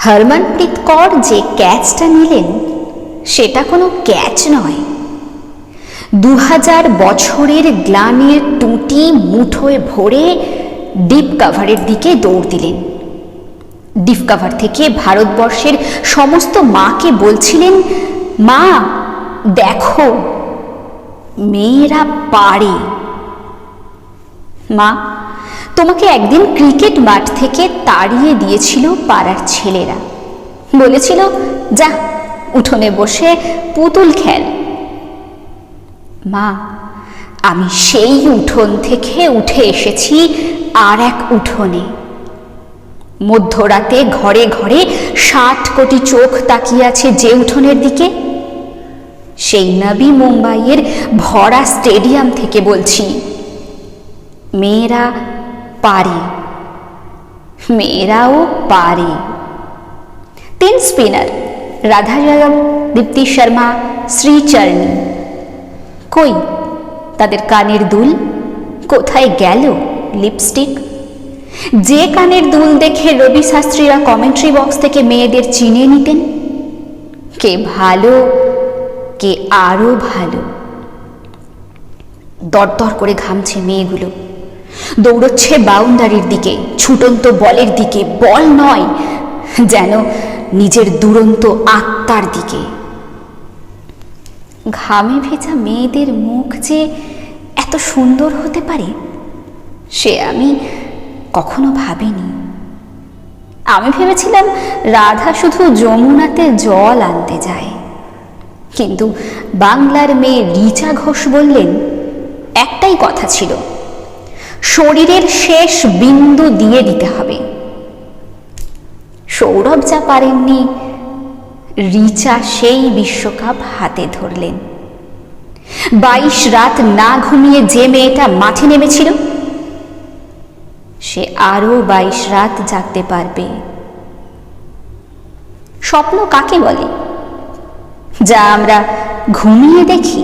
হরমনপ্রীত কৌর যে ক্যাচটা নিলেন সেটা কোনো ক্যাচ নয়। 2000 বছরের গ্লানির টুটি মুঠোয় ভরে ডিপ কাভারের দিকে দৌড় দিলেন। ডিপ কাভার থেকে ভারতবর্ষের সমস্ত মাকে বলছিলেন, মা দেখো, মেয়েরা পারে। মা, তোমাকে একদিন ক্রিকেট মাঠ থেকে তাড়িয়ে দিয়েছিল পাড়ার ছেলেরা, বলেছিল যা উঠোনে বসে পুতুল খেল। মা, আমি সেই উঠোন থেকে উঠে এসেছি আর এক উঠোনে। মধ্যরাতে ঘরে ঘরে 60 কোটি চোখ তাকিয়ে আছে যে উঠোনের দিকে, সেই নবী মুম্বাইয়ের ভরা স্টেডিয়াম থেকে বলছি, মেয়েরা পারে, মেয়েরাও পারে। 3 স্পিনার রাধা যাদব, দীপ্তি শর্মা, শ্রীচরণী, কই তাদের কানের দুল? কোথায় গেল লিপস্টিক? যে কানের দুল দেখে রবি শাস্ত্রীরা কমেন্ট্রি বক্স থেকে মেয়েদের চিনে নিতেন কে ভালো, কে আরো ভালো। দরদর করে ঘামছে মেয়েগুলো, দৌড়চ্ছে বাউন্ডারির দিকে, ছুটন্ত বলের দিকে, বল নয়, যেন নিজের দুরন্ত আত্মার দিকে। ঘামে ভেজা মেয়েদের মুখ যে এত সুন্দর হতে পারে সে আমি কখনো ভাবিনি। আমি ভেবেছিলাম রাধা শুধু যমুনাতে জল আনতে যায়, কিন্তু বাংলার মেয়ে রিচা ঘোষ বললেন একটাই কথা ছিল, শরীরের শেষ বিন্দু দিয়ে দিতে হবে। সৌরভ যা পারেননি, রিচা সেই বিশ্বকাপ হাতে ধরলেন। 22 রাত না ঘুমিয়ে যে মেয়েটা মাঠে নেমেছিল সে আরো 22 রাত জাগতে পারবে। স্বপ্ন কাকে বলে? যা আমরা ঘুমিয়ে দেখি?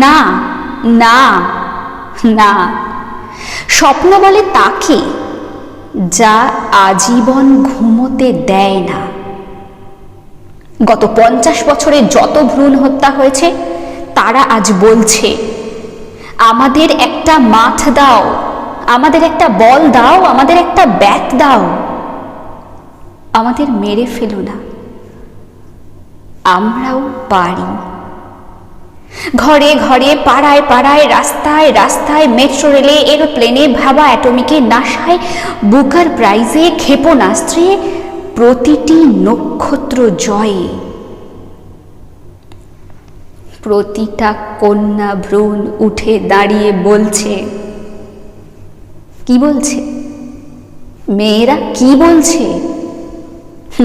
না না না, স্বপ্ন বলে তাকে যা আজীবন ঘুমোতে দেয় না। গত 50 বছরে যত ভ্রূণ হত্যা হয়েছে তারা আজ বলছে, আমাদের একটা মাঠ দাও, আমাদের একটা বল দাও, আমাদের একটা ব্যাট দাও, আমাদের মেরে ফেলো না, আমরাও পারি। ঘরে ঘরে, পাড়ায় পাড়ায়, রাস্তায় রাস্তায়, মেট্রো রেলে, এরোপ্লেনে, ভাবা অ্যাটমিকে, নাসায়, বুকার প্রাইজে, ক্ষেপণাস্ত্রে, প্রতিটি নক্ষত্র জয়ে, প্রতিটা কন্যা ভ্রূণ উঠে দাঁড়িয়ে বলছে। কি বলছে? মেয়েরা কি বলছে?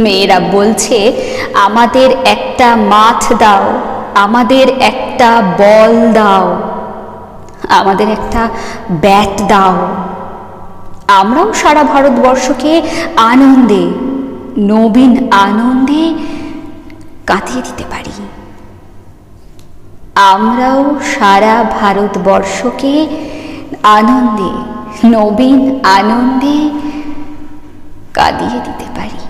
মেয়েরা বলছে, আমাদের একটা মাঠ দাও, আমাদের একটা বল দাও, আমাদের একটা ব্যাট দাও, আমরাও সারা ভারতবর্ষকে আনন্দে, নবীন আনন্দে কাঁদিয়ে দিতে পারি। আমরাও সারা ভারতবর্ষকে আনন্দে, নবীন আনন্দে কাঁদিয়ে দিতে পারি।